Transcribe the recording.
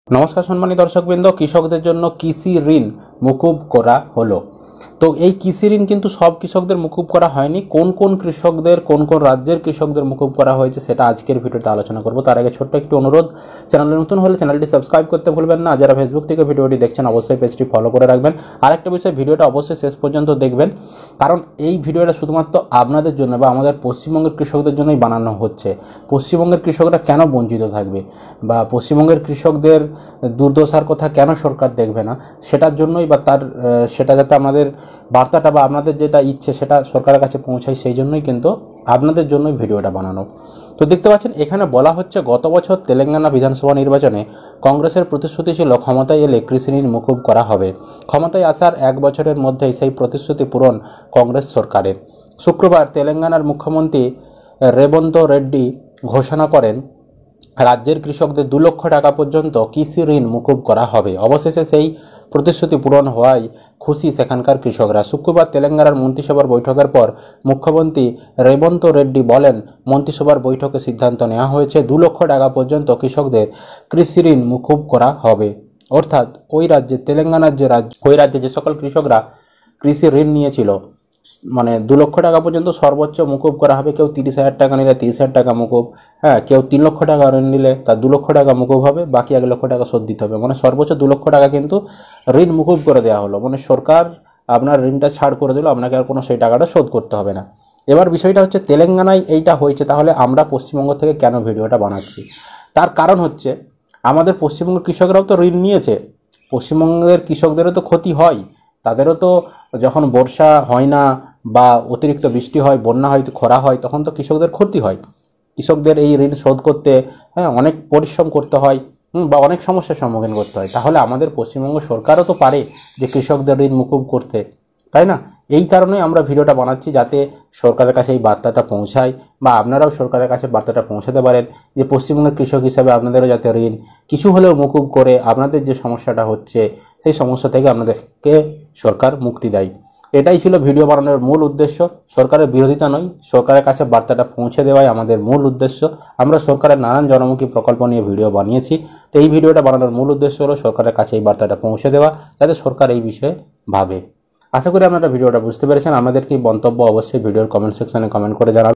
নমস্কার সম্মানী দর্শকবৃন্দ, কৃষকদের জন্য কৃষি ঋণ মুকুব করা হলো। তো এই কৃষি ঋণ কিন্তু সব কৃষকদের মুকুব করা হয়নি। কোন কোন কৃষকদের, কোন কোন রাজ্যের কৃষকদের মুকুব করা হয়েছে সেটা আজকের ভিডিওতে আলোচনা করব। তার আগে ছোট্ট একটি অনুরোধ, চ্যানেলে নতুন হলে চ্যানেলটি সাবস্ক্রাইব করতে ভুলবেন না। যারা ফেসবুক থেকে ভিডিওটি দেখছেন অবশ্যই পেজটি ফলো করে রাখবেন। আরেকটা বিষয়, ভিডিওটা অবশ্যই শেষ পর্যন্ত দেখবেন, কারণ এই ভিডিওটা শুধুমাত্র আপনাদের জন্য বা আমাদের পশ্চিমবঙ্গের কৃষকদের জন্যই বানানো হচ্ছে। পশ্চিমবঙ্গের কৃষকরা কেন বঞ্চিত থাকবে বা পশ্চিমবঙ্গের কৃষকদের দুর্দশার কথা কেন সরকার দেখবে না, সেটার জন্যই বা সেটা যাতে আমাদের বার্তাটা বা আপনাদের যেটা ইচ্ছে সেটা সরকারের কাছে পৌঁছায়, সেই জন্যই কিন্তু আপনাদের জন্যই ভিডিওটা বানানো। তো দেখতে পাচ্ছেন এখানে বলা হচ্ছে, গত বছর তেলেঙ্গানা বিধানসভা নির্বাচনে কংগ্রেসের প্রতিশ্রুতি ছিল ক্ষমতায় এলে কৃষি ঋণ মুকুব করা হবে। ক্ষমতায় আসার এক বছরের মধ্যেই সেই প্রতিশ্রুতি পূরণ কংগ্রেস সরকারের। শুক্রবার তেলেঙ্গানার মুখ্যমন্ত্রী রেবন্ত রেড্ডি ঘোষণা করেন, রাজ্যের কৃষকদের 2 লক্ষ টাকা পর্যন্ত কৃষি ঋণ মুকুব করা হবে। অবশেষে সেই প্রতিশ্রুতি পূরণ হওয়ায় খুশি সেখানকার কৃষকরা। শুক্রবার তেলেঙ্গানার মন্ত্রিসভার বৈঠকের পর মুখ্যমন্ত্রী রেবন্ত রেড্ডি বলেন, মন্ত্রিসভার বৈঠকে সিদ্ধান্ত নেওয়া হয়েছে 2 লক্ষ টাকা পর্যন্ত কৃষকদের কৃষি ঋণ মুকুব করা হবে। অর্থাৎ ওই রাজ্যে, তেলেঙ্গানার যে রাজ্য, ওই রাজ্যে যে সকল কৃষকরা কৃষি ঋণ নিয়েছিল, মানে 2 লক্ষ টাকা পর্যন্ত সর্বোচ্চ মুকুব করা হবে। কেউ 30,000 টাকা নিলে 30,000 টাকা মুকুব, কেউ 3 লক্ষ টাকা ঋণ নিলে তার 2 লক্ষ টাকা মুকুব হবে, বাকি 1 লক্ষ টাকা শোধ দিতে হবে। মানে সর্বোচ্চ 2 লক্ষ টাকা কিন্তু ঋণ মুকুব করে দেওয়া হলো। মানে সরকার আপনার ঋণটা ছাড় করে দিল, আপনাকে আর কোনো সেই টাকাটা শোধ করতে হবে না। এবার বিষয়টা হচ্ছে, তেলেঙ্গানায় এইটা হয়েছে, তাহলে আমরা পশ্চিমবঙ্গ থেকে কেন ভিডিওটা বানাচ্ছি? তার কারণ হচ্ছে, আমাদের পশ্চিমবঙ্গের কৃষকরাও তো ঋণ নিয়েছে, পশ্চিমবঙ্গের কৃষকদেরও তো ক্ষতি হয়। তাদেরও তো যখন বর্ষা হয় না বা অতিরিক্ত বৃষ্টি হয়, বন্যা হয়, খরা হয়, তখন তো কৃষকদের ক্ষতি হয়। কৃষকদের এই ঋণ শোধ করতে অনেক পরিশ্রম করতে হয় বা অনেক সমস্যার সম্মুখীন করতে হয়। তাহলে আমাদের পশ্চিমবঙ্গ সরকারও তো পারে যে কৃষকদের ঋণ মুকুব করতে, তাই না? এই কারণেই আমরা ভিডিওটা বানাচ্ছি, যাতে সরকারের কাছে এই বার্তাটা পৌঁছায় বা আপনারাও সরকারের কাছে বার্তাটা পৌঁছাতে পারেন যে পশ্চিমবঙ্গের কৃষক হিসাবে আপনাদেরও যাতে ঋণ কিছু হলেও মুকুব করে আপনাদের যে সমস্যাটা হচ্ছে সেই সমস্যা থেকে আপনাদেরকে সরকার মুক্তি দেয়। এটাই ছিল ভিডিও বানানোর মূল উদ্দেশ্য। সরকারের বিরোধিতা নয়, সরকারের কাছে বার্তাটা পৌঁছে দেওয়াই আমাদের মূল উদ্দেশ্য। আমরা সরকারের নানান জনমুখী প্রকল্প নিয়ে ভিডিও বানিয়েছি। তো এই ভিডিওটা বানানোর মূল উদ্দেশ্য হলো সরকারের কাছে এই বার্তাটা পৌঁছে দেওয়া, যাতে সরকার এই বিষয়ে ভাবে। আশা করি আপনারা ভিডিওটা বুঝতে পেরেছেন। আমাদের কি মন্তব্য অবশ্যই ভিডিওর কমেন্ট সেকশনে কমেন্ট করে জানাবেন।